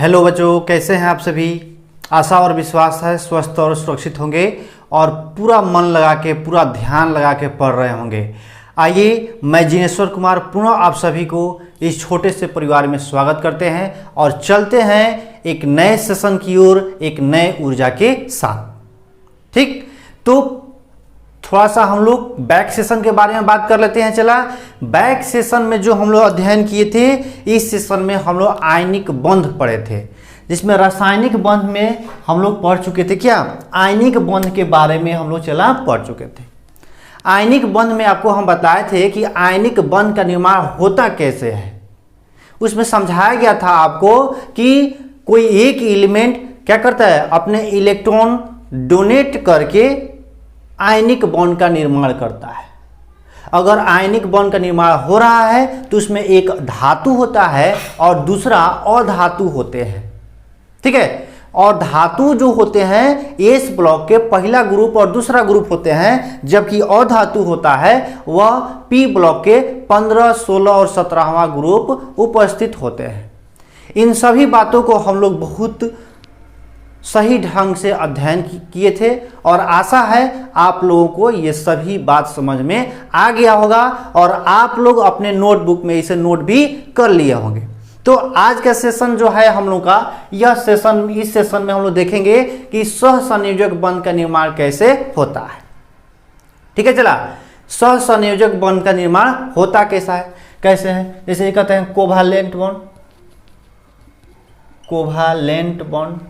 Hello बच्चों, कैसे हैं आप सभी। आशा और विश्वास है स्वस्थ और सुरक्षित होंगे और पूरा मन लगा के पूरा ध्यान लगा के पढ़ रहे होंगे। आइए, मैं जिनेश्वर कुमार पुनः आप सभी को इस छोटे से परिवार में स्वागत करते हैं और चलते हैं एक नए सेशन की ओर, एक नए ऊर्जा के साथ। ठीक, तो थोड़ा सा हम लोग बैक सेशन के बारे में बात कर लेते हैं। चला, बैक सेशन में जो हम लोग अध्ययन किए थे, इस सेशन में हम लोग आयनिक बंध पढ़े थे, जिसमें रासायनिक बंध में हम लोग पढ़ चुके थे। क्या आयनिक बंध के बारे में हम लोग चला पढ़ चुके थे। आयनिक बंध में आपको हम बताए थे कि आयनिक बंध का निर्माण होता कैसे है। उसमें समझाया गया था आपको कि कोई एक एलिमेंट क्या करता है, अपने इलेक्ट्रॉन डोनेट करके आयनिक बॉन्ड का निर्माण करता है। अगर आयनिक बॉन्ड का निर्माण हो रहा है तो उसमें एक धातु होता है और दूसरा अधातु होते हैं। ठीक है, और धातु जो होते हैं एस ब्लॉक के पहला ग्रुप और दूसरा ग्रुप होते हैं, जबकि अधातु होता है वह पी ब्लॉक के 15, 16 और 17वां ग्रुप उपस्थित होते हैं। इन सभी बातों को हम लोग बहुत सही ढंग से अध्ययन किए थे और आशा है आप लोगों को ये सभी बात समझ में आ गया होगा और आप लोग अपने नोटबुक में इसे नोट भी कर लिए होंगे। तो आज का सेशन जो है हम लोग का, यह सेशन, इस सेशन में हम लोग देखेंगे कि सहसंयोजक बंध का निर्माण कैसे होता है। ठीक है, चला, सहसंयोजक बंध का निर्माण होता कैसे है। जैसे ये कहते हैं कोवालेंट बॉन्ड, कोवालेंट बॉन्ड।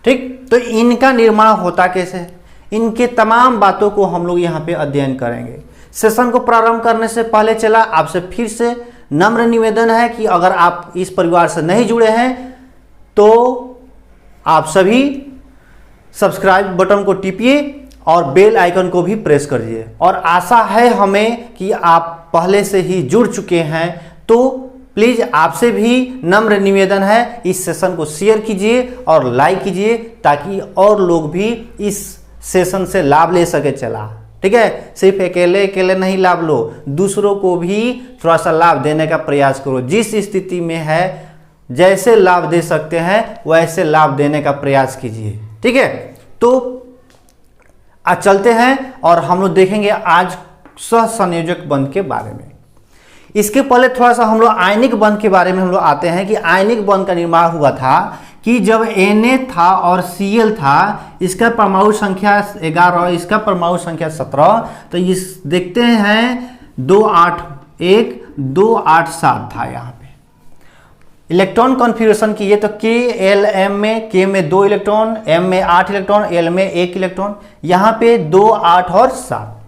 ठीक, तो इनका निर्माण होता कैसे है, इनके तमाम बातों को हम लोग यहाँ पे अध्ययन करेंगे। सेशन को प्रारंभ करने से पहले चला आपसे फिर से नम्र निवेदन है कि अगर आप इस परिवार से नहीं जुड़े हैं तो आप सभी सब्सक्राइब बटन को टिपिए और बेल आइकन को भी प्रेस कर दीजिए। और आशा है हमें कि आप पहले से ही जुड़ चुके हैं, तो प्लीज आपसे भी नम्र निवेदन है इस सेशन को शेयर कीजिए और लाइक कीजिए ताकि और लोग भी इस सेशन से लाभ ले सके। चला, ठीक है, सिर्फ अकेले नहीं लाभ लो, दूसरों को भी थोड़ा सा लाभ देने का प्रयास करो। जिस स्थिति में है जैसे लाभ दे सकते हैं वैसे लाभ देने का प्रयास कीजिए। ठीक है, तो आज चलते हैं और हम लोग देखेंगे आज सहसंयोजक बंध के बारे में। इसके पहले थोड़ा सा हम लोग आयनिक बंध के बारे में हम लोग आते हैं कि आयनिक बंध का निर्माण हुआ था कि जब Na था और Cl था, इसका परमाणु संख्या 11, इसका परमाणु संख्या 17, तो इस देखते हैं 281 287 था। यहाँ पे इलेक्ट्रॉन कॉन्फ़िगरेशन कीजिए तो KLM में, K में 2 इलेक्ट्रॉन, M में 8 इलेक्ट्रॉन, L में 1 इलेक्ट्रॉन, यहाँ पे 2, 8 और 7।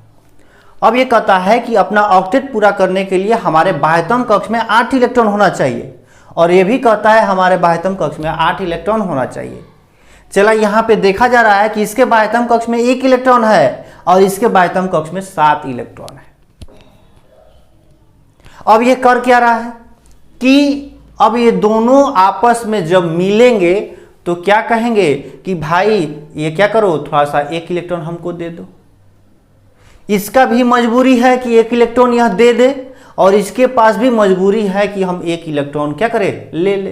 अब ये कहता है कि अपना ऑक्टेट पूरा करने के लिए हमारे बाह्यतम कक्ष में 8 इलेक्ट्रॉन होना चाहिए और ये भी कहता है हमारे बाह्यतम कक्ष में 8 इलेक्ट्रॉन होना चाहिए। चला, यहाँ पे देखा जा रहा है कि इसके बाह्यतम कक्ष में 1 इलेक्ट्रॉन है और इसके बाह्यतम कक्ष में 7 इलेक्ट्रॉन है। अब ये कर क्या रहा है कि अब ये दोनों आपस में जब मिलेंगे तो क्या कहेंगे कि भाई ये क्या करो, थोड़ा सा 1 इलेक्ट्रॉन हमको दे दो। इसका भी मजबूरी है कि 1 इलेक्ट्रॉन यह दे दे और इसके पास भी मजबूरी है कि हम 1 इलेक्ट्रॉन क्या करें, ले ले।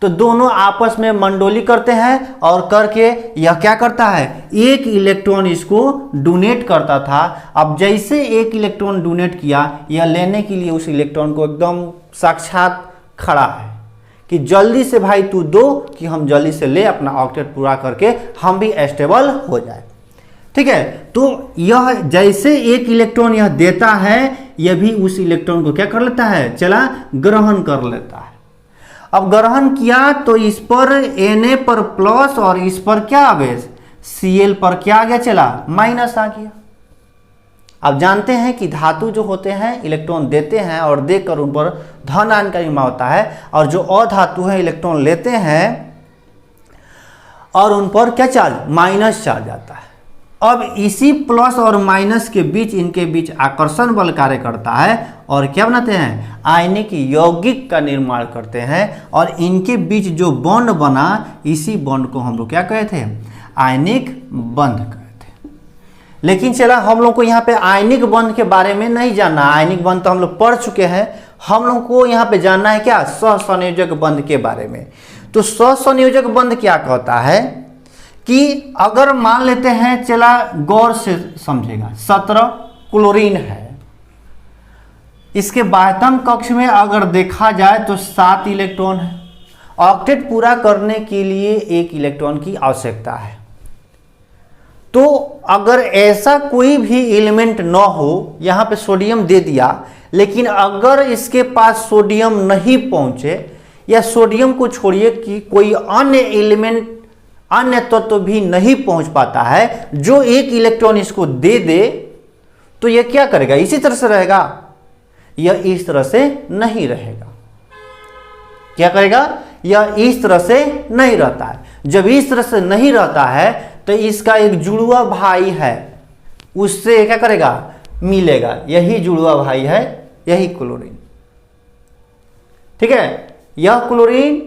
तो दोनों आपस में मंडोली करते हैं और करके यह क्या करता है, 1 इलेक्ट्रॉन इसको डोनेट करता था। अब जैसे 1 इलेक्ट्रॉन डोनेट किया, यह लेने के लिए उस इलेक्ट्रॉन को एकदम साक्षात खड़ा है कि जल्दी से भाई तू दो कि हम जल्दी से ले अपना ऑक्टेट पूरा करके हम भी स्टेबल हो जाए। ठीक है, तो यह जैसे 1 इलेक्ट्रॉन यह देता है, यह भी उस इलेक्ट्रॉन को क्या कर लेता है, चला ग्रहण कर लेता है। अब ग्रहण किया तो इस पर Na पर प्लस और इस पर क्या आ गया, Cl पर क्या आ गया, चला माइनस आ गया। अब जानते हैं कि धातु जो होते हैं इलेक्ट्रॉन देते हैं और देकर उन पर धन आयन का निर्माण होता है, और जो अधातु है इलेक्ट्रॉन लेते हैं और उन पर क्या चार्ज, माइनस चार्ज आता है। अब इसी प्लस और माइनस के बीच, इनके बीच आकर्षण बल कार्य करता है और क्या बनाते हैं, आयनिक यौगिक का निर्माण करते हैं। और इनके बीच जो बॉन्ड बना, इसी बॉन्ड को हम लोग क्या कहते हैं, आयनिक बंध कहते हैं। लेकिन चला, हम लोग को यहाँ पे आयनिक बंध के बारे में नहीं जानना। आयनिक बंध तो हम लोग पढ़ चुके हैं, हम लोग को यहाँ पे जानना है क्या, सहसंयोजक बंध के बारे में। तो सहसंयोजक बंध क्या कहता है कि अगर मान लेते हैं, चला गौर से समझेगा, 17 क्लोरीन है, इसके बाह्यतम कक्ष में अगर देखा जाए तो 7 इलेक्ट्रॉन है। ऑक्टेट पूरा करने के लिए 1 इलेक्ट्रॉन की आवश्यकता है। तो अगर ऐसा कोई भी एलिमेंट न हो, यहां पे सोडियम दे दिया, लेकिन अगर इसके पास सोडियम नहीं पहुंचे, या सोडियम को छोड़िए कि कोई अन्य एलिमेंट, अन्य तत्व भी नहीं पहुंच पाता है जो 1 इलेक्ट्रॉन इसको दे दे, तो यह क्या करेगा, इसी तरह से रहेगा? यह इस तरह से नहीं रहेगा। क्या करेगा? यह इस तरह से नहीं रहता है। जब इस तरह से नहीं रहता है तो इसका एक जुड़वा भाई है, उससे क्या करेगा, मिलेगा। यही जुड़वा भाई है, यही क्लोरीन। ठीक है, यह क्लोरीन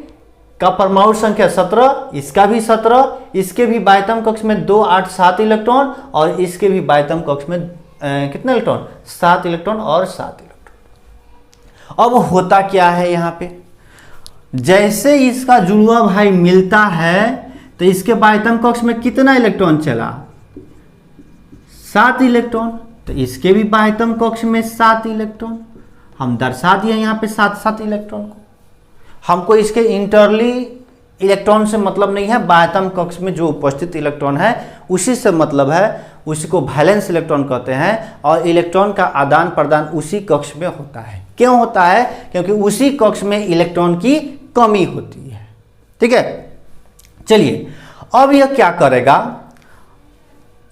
का परमाणु संख्या 17, इसका भी 17, इसके भी बाह्यतम कक्ष में 2, 8, 7 इलेक्ट्रॉन, और इसके भी बाह्यतम कक्ष में कितने इलेक्ट्रॉन, 7 इलेक्ट्रॉन और 7 इलेक्ट्रॉन। अब होता क्या है यहां पे, जैसे इसका जुड़वा भाई मिलता है तो इसके बाह्यतम कक्ष में कितना इलेक्ट्रॉन चला, 7 इलेक्ट्रॉन। तो इसके भी बाह्यतम कक्ष में 7 इलेक्ट्रॉन। हम दर्शा दिए यहाँ पे 7 इलेक्ट्रॉन को। हमको इसके इंटरली इलेक्ट्रॉन से मतलब नहीं है, बाह्यतम कक्ष में जो उपस्थित इलेक्ट्रॉन है उसी से मतलब है। उसी को वैलेंस इलेक्ट्रॉन कहते हैं, और इलेक्ट्रॉन का आदान प्रदान उसी कक्ष में होता है। क्यों होता है? क्योंकि उसी कक्ष में इलेक्ट्रॉन की कमी होती है। ठीक है, चलिए अब यह क्या करेगा,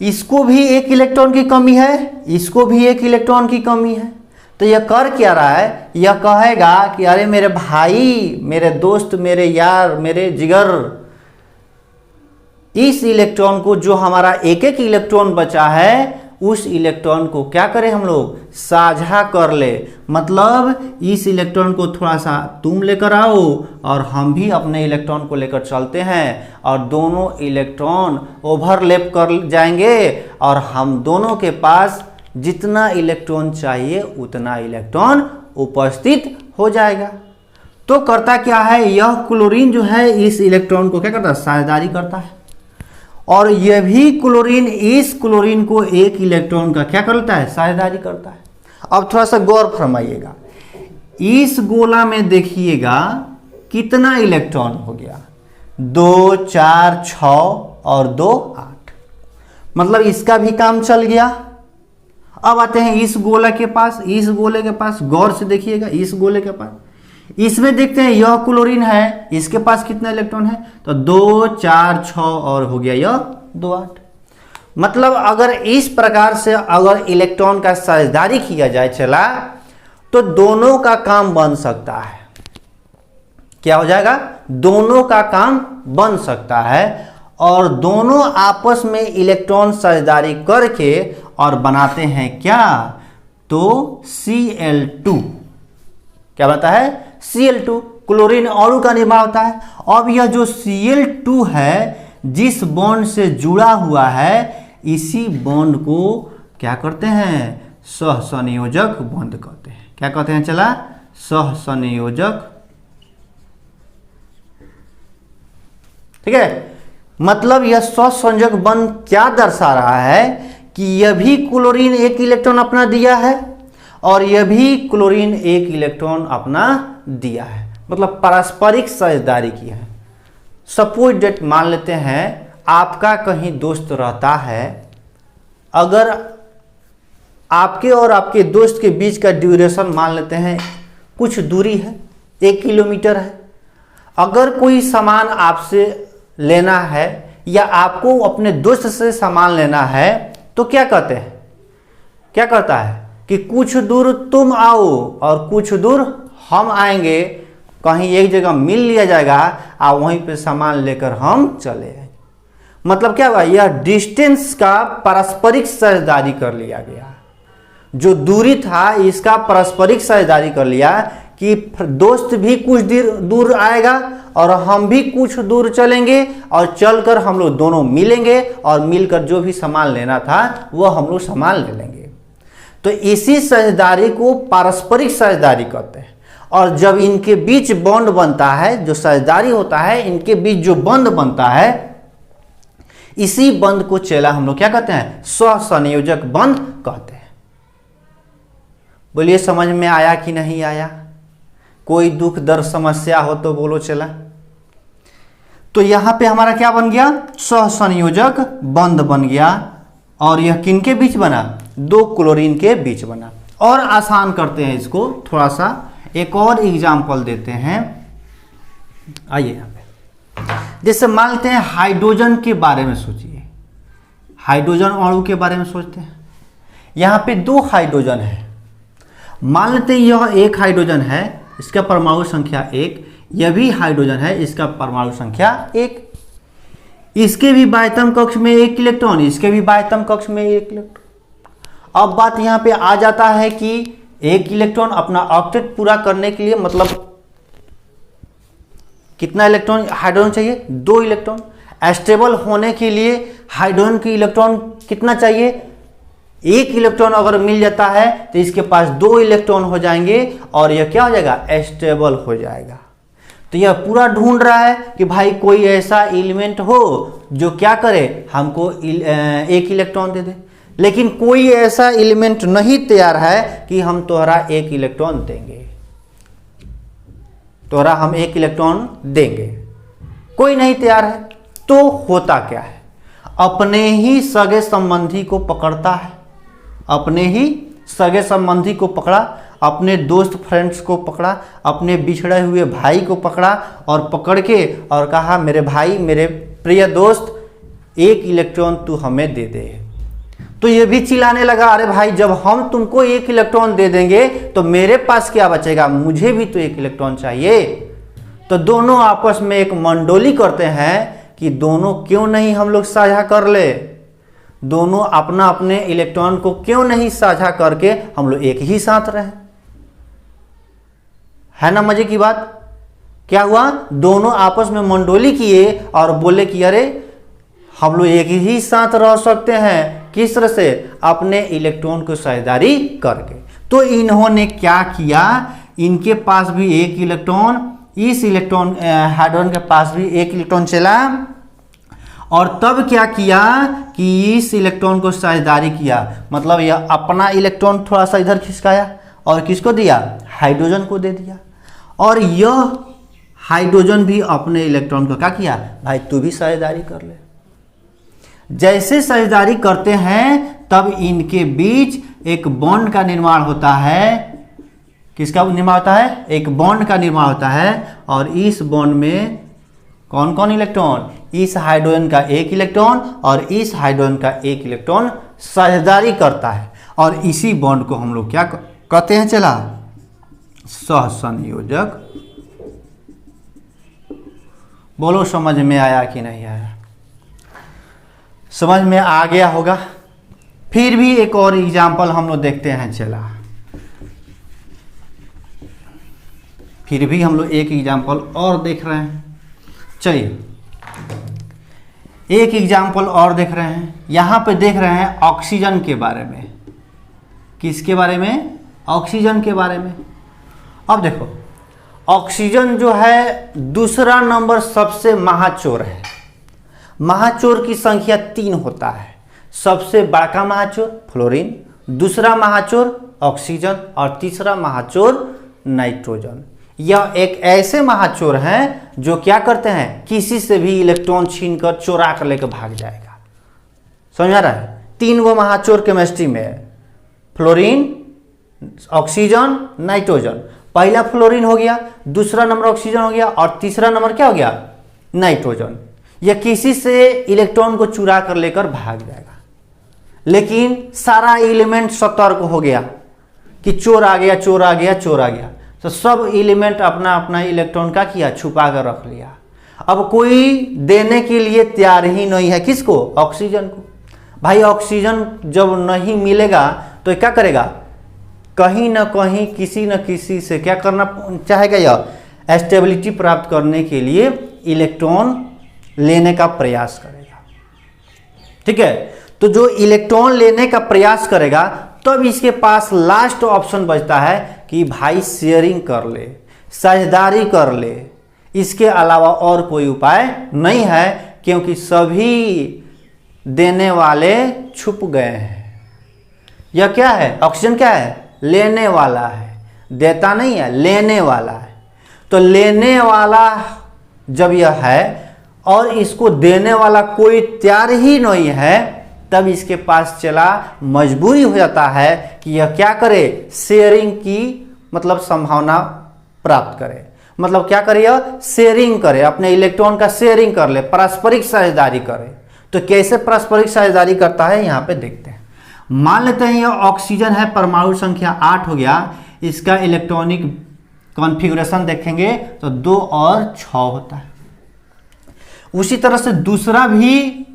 इसको भी 1 इलेक्ट्रॉन की कमी है, इसको भी 1 इलेक्ट्रॉन की कमी है। तो यह कर क्या रहा है, यह कहेगा कि अरे मेरे भाई, मेरे दोस्त, मेरे यार, मेरे जिगर, इस इलेक्ट्रॉन को, जो हमारा 1 इलेक्ट्रॉन बचा है, उस इलेक्ट्रॉन को क्या करें हम लोग, साझा कर ले। मतलब इस इलेक्ट्रॉन को थोड़ा सा तुम लेकर आओ और हम भी अपने इलेक्ट्रॉन को लेकर चलते हैं, और दोनों इलेक्ट्रॉन ओवरलैप कर जाएंगे, और हम दोनों के पास जितना इलेक्ट्रॉन चाहिए उतना इलेक्ट्रॉन उपस्थित हो जाएगा। तो करता क्या है, यह क्लोरीन जो है इस इलेक्ट्रॉन को क्या करता है, साझेदारी करता है, और यह भी क्लोरीन इस क्लोरीन को 1 इलेक्ट्रॉन का क्या करता है, साझेदारी करता है। अब थोड़ा सा गौर फरमाइएगा, इस गोला में देखिएगा कितना इलेक्ट्रॉन हो गया, 2, 4, 6 और 2, 8। मतलब इसका भी काम चल गया। अब आते हैं इस गोला के पास, इस गोले के पास गौर से देखिएगा, इस गोले के पास, इसमें देखते हैं यह क्लोरीन है, इसके पास कितना इलेक्ट्रॉन है, तो 2, 4, 6 और हो गया यह 2, 8। मतलब अगर इस प्रकार से अगर इलेक्ट्रॉन का साझेदारी किया जाए चला, तो दोनों का काम बन सकता है। क्या हो जाएगा, दोनों का काम बन सकता है, और दोनों आपस में इलेक्ट्रॉन साझेदारी करके और बनाते हैं क्या, तो Cl2। क्या बनता है, Cl2, क्लोरीन अणु का निर्माण होता है। अब यह जो Cl2 है, जिस बॉन्ड से जुड़ा हुआ है, इसी बॉन्ड को क्या करते हैं, सहसंयोजक बॉन्ड कहते हैं। क्या कहते हैं, चला, सहसंयोजक। ठीक है, मतलब यह सहसंयोजक बंध क्या दर्शा रहा है कि यह भी क्लोरीन 1 इलेक्ट्रॉन अपना दिया है, और यह भी क्लोरीन 1 इलेक्ट्रॉन अपना दिया है। मतलब पारस्परिक साझेदारी की है। सपोज डेट मान लेते हैं आपका कहीं दोस्त रहता है, अगर आपके और आपके दोस्त के बीच का ड्यूरेशन मान लेते हैं कुछ दूरी है, 1 किलोमीटर है। अगर कोई सामान आपसे लेना है या आपको अपने दोस्त से सामान लेना है, तो क्या कहते हैं, क्या करता है कि कुछ दूर तुम आओ और कुछ दूर हम आएंगे, कहीं एक जगह मिल लिया जाएगा और वहीं पे सामान लेकर हम चले आएंगे। मतलब क्या हुआ, यह डिस्टेंस का पारस्परिक साझेदारी कर लिया गया। जो दूरी था इसका पारस्परिक साझेदारी कर लिया कि दोस्त भी कुछ दूर आएगा और हम भी कुछ दूर चलेंगे, और चलकर हम लोग दोनों मिलेंगे, और मिलकर जो भी सामान लेना था वो हम लोग सामान ले लेंगे। तो इसी साझेदारी को पारस्परिक साझेदारी कहते हैं। और जब इनके बीच बॉन्ड बनता है, जो साझेदारी होता है, इनके बीच जो बंध बनता है, इसी बंध को चेला हम लोग क्या कहते हैं? सहसंयोजक बंध कहते हैं। बोलिए समझ में आया कि नहीं आया? कोई दुख दर्द समस्या हो तो बोलो चला। तो यहां पे हमारा क्या बन गया? सहसंयोजक बंध बन गया। और यह किनके बीच बना? दो क्लोरीन के बीच बना। और आसान करते हैं इसको थोड़ा सा, एक और एग्जाम्पल देते हैं। आइए यहां पे, जैसे मान लेते हैं हाइड्रोजन के बारे में सोचिए, हाइड्रोजन अणु के बारे में सोचते हैं। यहां पे दो हाइड्रोजन है, मान लेते हैं यह एक हाइड्रोजन है, इसका परमाणु संख्या 1, यह भी हाइड्रोजन है, इसका परमाणु संख्या 1। इसके भी बाह्यतम कक्ष में 1 इलेक्ट्रॉन, इसके भी बाह्यतम कक्ष में 1 इलेक्ट्रॉन। अब बात यहां पे आ जाता है कि 1 इलेक्ट्रॉन अपना ऑक्टेट पूरा करने के लिए मतलब कितना इलेक्ट्रॉन हाइड्रोजन चाहिए? 2 इलेक्ट्रॉन। स्टेबल होने के लिए हाइड्रोजन की इलेक्ट्रॉन कितना चाहिए? 1 इलेक्ट्रॉन अगर मिल जाता है तो इसके पास 2 इलेक्ट्रॉन हो जाएंगे और यह क्या हो जाएगा? स्टेबल हो जाएगा। तो यह पूरा ढूंढ रहा है कि भाई कोई ऐसा एलिमेंट हो जो क्या करे, हमको 1 इलेक्ट्रॉन दे दे। लेकिन कोई ऐसा एलिमेंट नहीं तैयार है कि हम तोहरा 1 इलेक्ट्रॉन देंगे, तोहरा हम 1 इलेक्ट्रॉन देंगे, कोई नहीं तैयार है। तो होता क्या है? अपने ही सगे संबंधी को पकड़ता है, अपने ही सगे संबंधी को पकड़ा, अपने दोस्त फ्रेंड्स को पकड़ा, अपने बिछड़े हुए भाई को पकड़ा और पकड़ के और कहा मेरे भाई, मेरे प्रिय दोस्त, 1 इलेक्ट्रॉन तू हमें दे दे। तो ये भी चिल्लाने लगा, अरे भाई जब हम तुमको 1 इलेक्ट्रॉन दे देंगे तो मेरे पास क्या बचेगा? मुझे भी तो 1 इलेक्ट्रॉन चाहिए। तो दोनों आपस में एक मंडोली करते हैं कि दोनों क्यों नहीं हम लोग साझा कर ले, दोनों अपना अपने इलेक्ट्रॉन को क्यों नहीं साझा करके हम लोग एक ही साथ रहे। है ना मजे की बात? क्या हुआ? दोनों आपस में मंडोली किए और बोले कि अरे हम लोग एक ही साथ रह सकते हैं। किस तरह से? अपने इलेक्ट्रॉन को साझेदारी करके। तो इन्होंने क्या किया? इनके पास भी 1 इलेक्ट्रॉन, इस इलेक्ट्रॉन हाइड्रोजन के पास भी 1 इलेक्ट्रॉन चला और तब क्या किया कि इस इलेक्ट्रॉन को साझेदारी किया। मतलब यह अपना इलेक्ट्रॉन थोड़ा सा इधर खिसकाया और किसको दिया? हाइड्रोजन को दे दिया। और यह हाइड्रोजन भी अपने इलेक्ट्रॉन को क्या किया? भाई तू भी साझेदारी कर ले। जैसे साझेदारी करते हैं तब इनके बीच एक बॉन्ड का निर्माण होता है। किसका निर्माण होता है? एक बॉन्ड का निर्माण होता है। और इस बॉन्ड में कौन कौन इलेक्ट्रॉन? इस हाइड्रोजन का 1 इलेक्ट्रॉन और इस हाइड्रोजन का 1 इलेक्ट्रॉन साझेदारी करता है। और इसी बॉन्ड को हम लोग क्या कहते हैं? चला सहसंयोजक। बोलो समझ में आया कि नहीं आया? समझ में आ गया होगा। फिर भी एक और एग्जाम्पल हम लोग देखते हैं। चला फिर भी हम लोग एक एग्जाम्पल और देख रहे हैं। चलिए एक एग्जाम्पल और देख रहे हैं। यहां पे देख रहे हैं ऑक्सीजन के बारे में। किसके बारे में? ऑक्सीजन के बारे में। अब देखो, ऑक्सीजन जो है दूसरा नंबर सबसे महाचोर है। महाचोर की संख्या 3 होता है। सबसे बड़का महाचोर फ्लोरीन, दूसरा महाचोर ऑक्सीजन और तीसरा महाचोर नाइट्रोजन। यह एक ऐसे महाचोर हैं जो क्या करते हैं? किसी से भी इलेक्ट्रॉन छीनकर चोरा कर लेकर भाग जाएगा। समझ आ रहा है? 3 वो महाचोर केमिस्ट्री में है, फ्लोरीन, ऑक्सीजन, नाइट्रोजन। पहला फ्लोरीन हो गया, दूसरा नंबर ऑक्सीजन हो गया और तीसरा नंबर क्या हो गया? नाइट्रोजन। यह किसी से इलेक्ट्रॉन को चुरा कर लेकर भाग जाएगा। लेकिन सारा एलिमेंट सतर्क हो गया कि चोर आ गया, चोर आ गया, चोर आ गया। तो सब एलिमेंट अपना अपना इलेक्ट्रॉन का किया? छुपा कर रख लिया। अब कोई देने के लिए तैयार ही नहीं है। किसको? ऑक्सीजन को। भाई ऑक्सीजन जब नहीं मिलेगा तो क्या करेगा? कहीं ना कहीं किसी न किसी से क्या करना चाहेगा? यह स्टेबिलिटी प्राप्त करने के लिए इलेक्ट्रॉन लेने का प्रयास करेगा। ठीक है? तो जो इलेक्ट्रॉन लेने का प्रयास करेगा तब इसके पास लास्ट ऑप्शन बचता है कि भाई शेयरिंग कर ले। साझेदारी कर ले, इसके अलावा और कोई उपाय नहीं है, क्योंकि सभी देने वाले छुप गए हैं। यह क्या है? ऑक्सीजन क्या है? लेने वाला है, देता नहीं है, लेने वाला है। तो लेने वाला जब यह है और इसको देने वाला कोई तैयार ही नहीं है, तब इसके पास चला मजबूरी हो जाता है कि यह क्या करे? शेयरिंग की मतलब संभावना प्राप्त करे। मतलब क्या करे? यह शेयरिंग करे, अपने इलेक्ट्रॉन का शेयरिंग कर ले, पारस्परिक साझेदारी करे। तो कैसे पारस्परिक साझेदारी करता है यहाँ पे देखते हैं। मान लेते हैं यह ऑक्सीजन है, परमाणु संख्या 8 हो गया, इसका इलेक्ट्रॉनिक कॉन्फ़िगरेशन देखेंगे तो 2 और 6 होता है। उसी तरह से दूसरा भी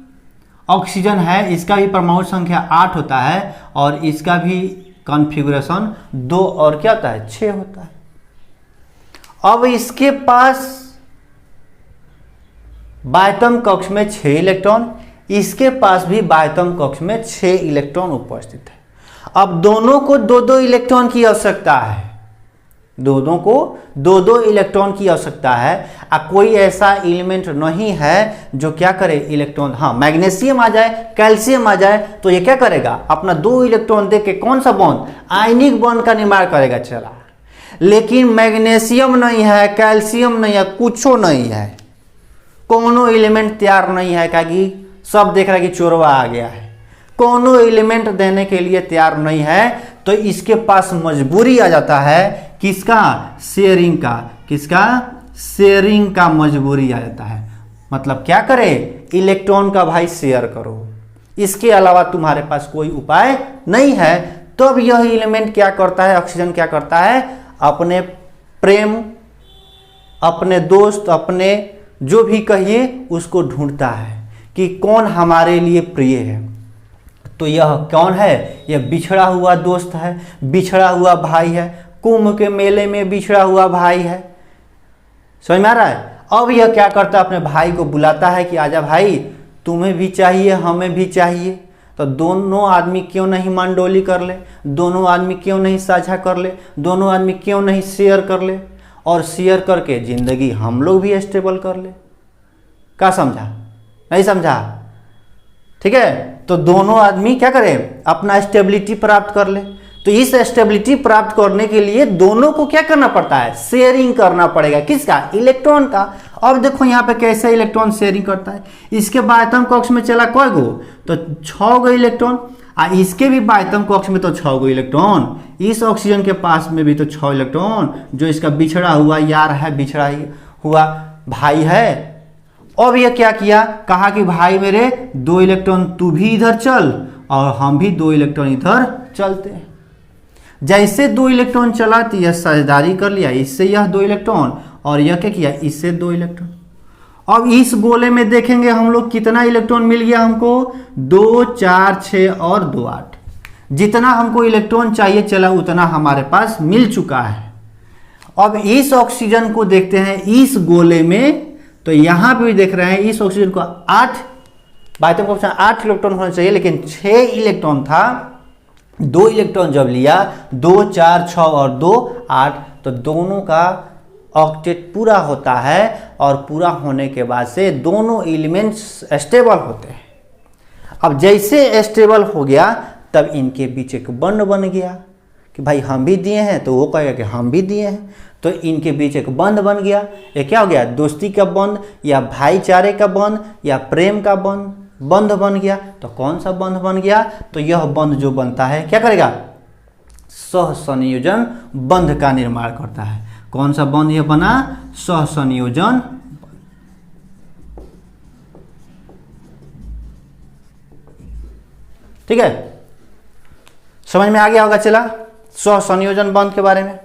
ऑक्सीजन है, इसका भी परमाणु संख्या 8 होता है और इसका भी कॉन्फ़िगरेशन 2 और क्या होता है? 6 होता है। अब इसके पास बाह्यतम कक्ष में 6 इलेक्ट्रॉन, इसके पास भी बाह्यतम कक्ष में 6 इलेक्ट्रॉन उपस्थित है। अब दोनों को 2-2 इलेक्ट्रॉन की आवश्यकता है, दोनों को 2-2 इलेक्ट्रॉन की आवश्यकता है। कोई ऐसा एलिमेंट नहीं है जो क्या करे? इलेक्ट्रॉन, हाँ मैग्नीशियम आ जाए, कैल्शियम आ जाए तो ये क्या करेगा? अपना 2 इलेक्ट्रॉन दे के कौन सा बॉन्ड? आयनिक बॉन्ड का निर्माण करेगा, चला। लेकिन मैग्नीशियम नहीं है, कैल्शियम नहीं है, कुछ नहीं है, कोनो एलिमेंट तैयार नहीं है, क्योंकि सब देख रहा है कि चोरवा आ गया है, कोनो एलिमेंट देने के लिए तैयार नहीं है। तो इसके पास मजबूरी आ जाता है, किसका? शेयरिंग का। किसका? शेयरिंग का मजबूरी आ जाता है। मतलब क्या करे? इलेक्ट्रॉन का भाई शेयर करो, इसके अलावा तुम्हारे पास कोई उपाय नहीं है। तब यह एलिमेंट क्या करता है? ऑक्सीजन क्या करता है? अपने प्रेम, अपने दोस्त, अपने जो भी कहिए उसको ढूंढता है कि कौन हमारे लिए प्रिय है। तो यह कौन है? यह बिछड़ा हुआ दोस्त है, बिछड़ा हुआ भाई है, कुंभ के मेले में बिछड़ा हुआ भाई है। समझ में आ रहा है? अब यह क्या करता है? अपने भाई को बुलाता है कि आजा भाई, तुम्हें भी चाहिए, हमें भी चाहिए, तो दोनों आदमी क्यों नहीं मंडोली कर ले, दोनों आदमी क्यों नहीं साझा कर ले, दोनों आदमी क्यों नहीं शेयर कर ले, और शेयर करके जिंदगी हम लोग भी स्टेबल कर ले। क्या समझा? नहीं समझा? ठीक है, तो दोनों आदमी क्या करें? अपना स्टेबिलिटी प्राप्त कर ले। तो इस स्टेबिलिटी प्राप्त करने के लिए दोनों को क्या करना पड़ता है? शेयरिंग करना पड़ेगा। किसका? इलेक्ट्रॉन का। अब देखो यहाँ पे कैसे इलेक्ट्रॉन शेयरिंग करता है। इसके बाह्यतम कक्ष में चला कई गो? तो 6 गो इलेक्ट्रॉन। इसके भी बाह्यतम कक्ष में तो 6 गो इलेक्ट्रॉन, इस ऑक्सीजन के पास में भी तो 6 इलेक्ट्रॉन, जो इसका बिछड़ा हुआ यार है, बिछड़ा हुआ भाई है। अब ये क्या किया? कहा कि भाई मेरे 2 इलेक्ट्रॉन तू भी इधर चल और हम भी 2 इलेक्ट्रॉन इधर चलते हैं। जैसे 2 इलेक्ट्रॉन चला तो यह साझेदारी कर लिया, इससे यह 2 इलेक्ट्रॉन, और यह क्या किया? इससे 2 इलेक्ट्रॉन। अब इस गोले में देखेंगे हम लोग कितना इलेक्ट्रॉन मिल गया हमको? 2, 4, 6 और 2, 8। जितना हमको इलेक्ट्रॉन चाहिए चला उतना हमारे पास मिल चुका है। अब इस ऑक्सीजन को देखते हैं इस गोले में, तो यहां पे भी देख रहे हैं इस ऑक्सीजन को 8 बाह्यतम कक्ष में 8 इलेक्ट्रॉन होना चाहिए, लेकिन 6 इलेक्ट्रॉन था। 2 इलेक्ट्रॉन जब लिया, 2, 4, 6 और 2, 8, तो दोनों का ऑक्टेट पूरा होता है, और पूरा होने के बाद से दोनों एलिमेंट्स स्टेबल होते हैं। अब जैसे स्टेबल हो गया तब इनके बीच एक बंध बन गया कि भाई हम भी दिए हैं, तो वो कहेगा कि हम भी दिए हैं, तो इनके बीच एक बंध बन गया। ये क्या हो गया? दोस्ती का बंध, या भाईचारे का बंध, या प्रेम का बंध बन गया। तो कौन सा बंध बन गया? तो यह बंध जो बनता है क्या करेगा? सहसंयोजन बंध का निर्माण करता है। कौन सा बंध यह बना? सहसंयोजन। ठीक है, समझ में आ गया होगा। चला सहसंयोजन बंध के बारे में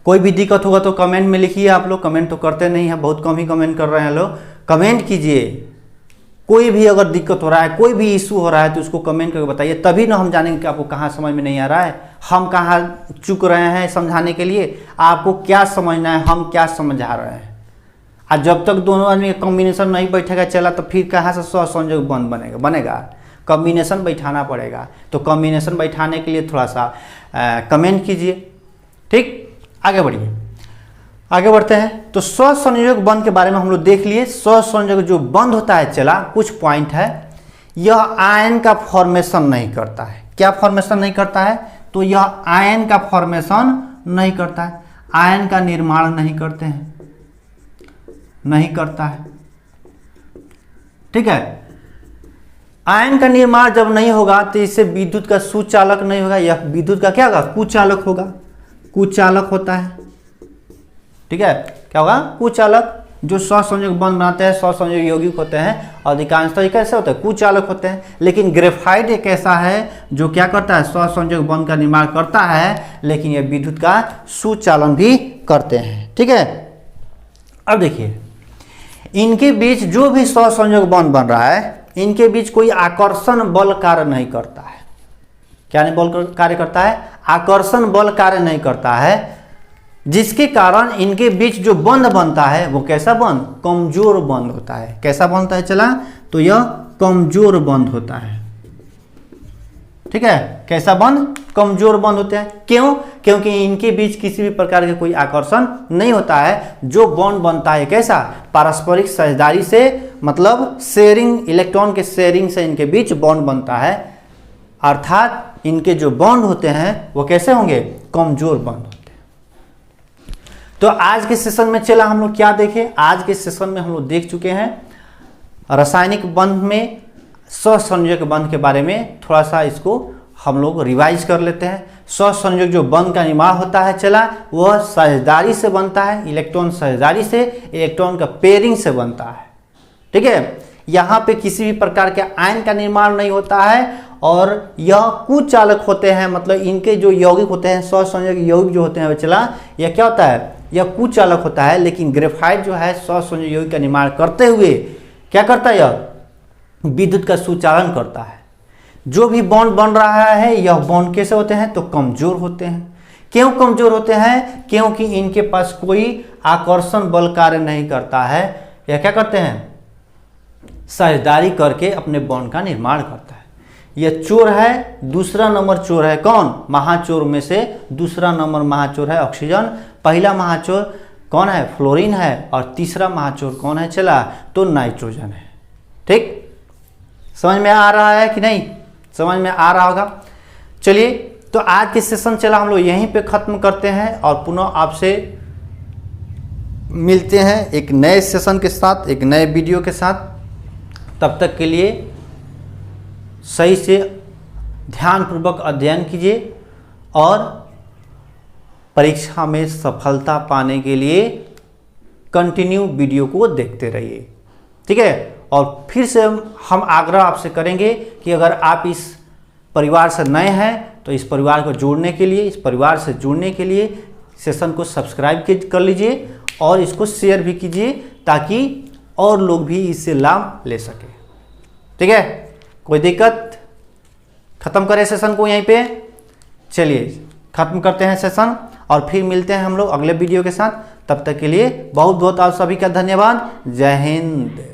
कोई भी दिक्कत होगा तो कमेंट में लिखिए। आप लोग कमेंट तो करते नहीं हैं, बहुत कम ही कमेंट कर रहे हैं लोग। कमेंट कीजिए, कोई भी अगर दिक्कत हो रहा है, कोई भी इशू हो रहा है तो उसको कमेंट करके बताइए, तभी ना हम जानेंगे कि आपको कहाँ समझ में नहीं आ रहा है, हम कहाँ चूक रहे हैं समझाने के लिए, आपको क्या समझना है, हम क्या समझा रहे हैं। और जब तक दोनों आदमी का कॉम्बिनेशन नहीं बैठेगा चला, तो फिर कहाँ से सहसंयोग बंध बनेगा? कॉम्बिनेशन बैठाना पड़ेगा। तो कॉम्बिनेशन बैठाने के लिए थोड़ा सा कमेंट कीजिए। ठीक, आगे बढ़िए। आगे बढ़ते हैं। तो स्वसंयोजक बंध के बारे में हम लोग देख लिए। स्वसंयोजक जो बंध होता है, चला कुछ पॉइंट है, यह आयन का फॉर्मेशन नहीं करता है। क्या फॉर्मेशन नहीं करता है? तो यह आयन का फॉर्मेशन नहीं करता है, आयन का निर्माण नहीं करते हैं, नहीं करता है। ठीक है, आयन का निर्माण जब नहीं होगा तो इससे विद्युत का सुचालक नहीं होगा, यह विद्युत का क्या होगा? कुचालक होगा, कुचालक होता है। ठीक है, क्या होगा? कुचालक। जो स्वसंयोजक बंध बनाते हैं, स्वसंयोजक यौगिक होते हैं, अधिकांशतः ये कैसे होते हैं? कुचालक होते हैं। लेकिन ग्रेफाइट एक ऐसा है जो क्या करता है? स्वसंयोजक बंध का निर्माण करता है, लेकिन यह विद्युत का सुचालन भी करते हैं। ठीक है, अब देखिए, इनके बीच जो भी स्वसंयोजक बंध बन रहा है, इनके बीच कोई आकर्षण बल कार्य नहीं करता है। क्या नहीं बल कार्य करता है? आकर्षण बल कार्य नहीं करता है, जिसके कारण इनके बीच जो बंध बनता है वो कैसा बंध? कमजोर बंध होता है। कैसा बनता है? चला, तो यह कमजोर बंध होता है। ठीक है, कैसा बंध? कमजोर बंध होते हैं। क्यों? क्योंकि इनके बीच किसी भी प्रकार के कोई आकर्षण नहीं होता है। जो बॉन्ड बनता है कैसा? पारस्परिक साझेदारी से, मतलब शेयरिंग, इलेक्ट्रॉन के शेयरिंग से इनके बीच बॉन्ड बनता है। अर्थात इनके जो बॉन्ड होते हैं वो कैसे होंगे? कमजोर बॉन्ड होते हैं। तो आज के सेशन में चला हम लोग क्या देखें? आज के सेशन में हम लोग देख चुके हैं रासायनिक बंध में स्वसंयोजक बंध के बारे में। थोड़ा सा इसको हम लोग रिवाइज कर लेते हैं। स्वसंयोजक जो बंध का निर्माण होता है, चला, वह साझेदारी से बनता है, इलेक्ट्रॉन साझेदारी से, इलेक्ट्रॉन का पेयरिंग से बनता है। ठीक है, यहाँ पे किसी भी प्रकार के आयन का निर्माण नहीं होता है, और यह कुचालक होते हैं। मतलब इनके जो यौगिक होते हैं, स्वसंयोजक यौगिक जो होते हैं, चला, यह क्या होता है? यह कुचालक होता है। लेकिन ग्रेफाइट जो है स्वसंयोजक यौगिक का निर्माण करते हुए क्या करता है? यह विद्युत का सुचालन करता है। जो भी बॉन्ड बन रहा है, यह बॉन्ड कैसे होते हैं? तो कमजोर होते हैं। क्यों कमजोर होते हैं? क्योंकि इनके पास कोई आकर्षण बल कार्य नहीं करता है। यह क्या करते हैं? साझेदारी करके अपने बॉन्ड का निर्माण करता है। यह चोर है, दूसरा नंबर चोर है। कौन? महाचोर में से दूसरा नंबर महाचोर है ऑक्सीजन। पहला महाचोर कौन है? फ्लोरीन है। और तीसरा महाचोर कौन है? चला, तो नाइट्रोजन है। ठीक, समझ में आ रहा है कि नहीं? समझ में आ रहा होगा। चलिए, तो आज के सेशन चला हम लोग यहीं पे खत्म करते हैं, और पुनः आपसे मिलते हैं एक नए सेशन के साथ, एक नए वीडियो के साथ। तब तक के लिए सही से ध्यानपूर्वक अध्ययन कीजिए, और परीक्षा में सफलता पाने के लिए कंटिन्यू वीडियो को देखते रहिए। ठीक है, और फिर से हम आग्रह आपसे करेंगे कि अगर आप इस परिवार से नए हैं तो इस परिवार को जोड़ने के लिए, इस परिवार से जुड़ने के लिए सेशन को सब्सक्राइब कर लीजिए, और इसको शेयर भी कीजिए, ताकि और लोग भी इससे लाभ ले सके। ठीक है, कोई दिक्कत? खत्म करें सेशन को यहीं पे। चलिए खत्म करते हैं सेशन, और फिर मिलते हैं हम लोग अगले वीडियो के साथ। तब तक के लिए बहुत बहुत आप सभी का धन्यवाद। जय हिंद।